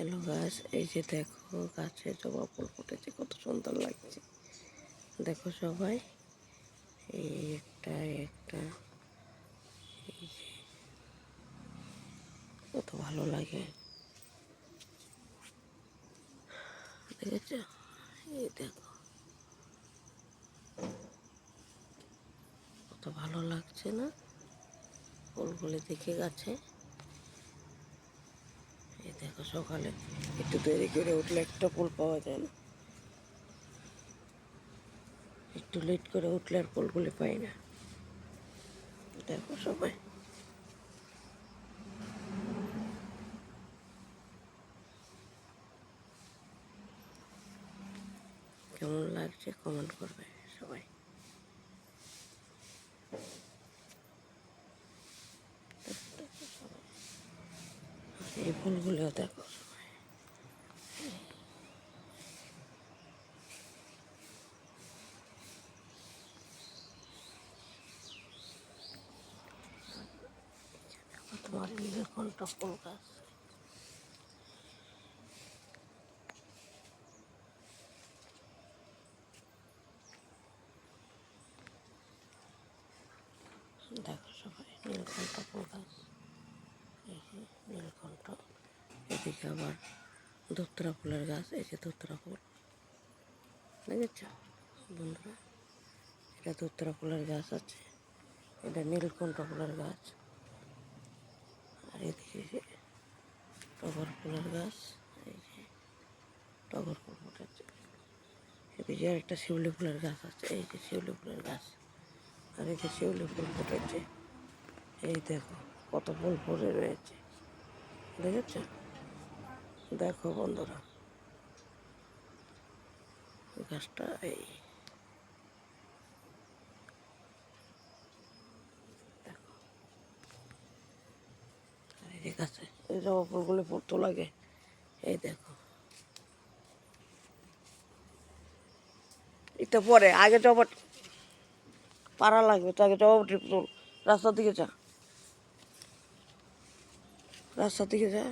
Hello গাছ, এই যে দেখো গাছে জবা ফুল ফুটেছে, কত সুন্দর লাগছে। দেখো সবাই, এই একটা একটা এই যে কত ভালো লাগে, দেখেছ? এই দেখো কত ভালো লাগছে না ফুলগুলি দেখে গাছে। এই দেখো সকালে একটু দেরি করে উঠলে একটা ফুল পাওয়া যায় না, একটু লেট করে উঠলে আর ফুলগুলি পাই না। দেখো সবাই, কেমন লাগছে কমেন্ট করবে সবাই। এই ফুলগুলো দেখো সবাই, তোমার নীলকণ্ঠ ফুল গাছ। দেখো সবাই, নীলকণ্ঠ ফুল গাছ, এই যে নীলকণ্ঠ। এদিকে আবার ধুতরা ফুলের গাছ, এই যে ধুতরা ফুল, দেখেছ বন্ধুরা? এটা ধুতরা ফুলের গাছ আছে, এটা নীলকণ্ঠ ফুলের গাছ। আর এদিকে যে টগর ফুলের গাছ, এই যে টগর ফুল ফুটেছে। এদিকে আর একটা শিউলি ফুলের গাছ আছে, এই যে শিউলি ফুলের গাছ। আর এই যে শিউলি ফুল ফুটেছে, এই দেখো কত ফুল পড়ে রয়েছে, দেখেছ? দেখো বন্ধুরা গাছটা, এই দেখো, এই যে গাছে এই জবা ফুলগুলি পড়তো লাগে, এই দেখো। এটা পরে আগে জবা পাড়া লাগবে তো, আগে জবা তুল, রাস্তার দিকে যা, রাস্তার দিকে যা।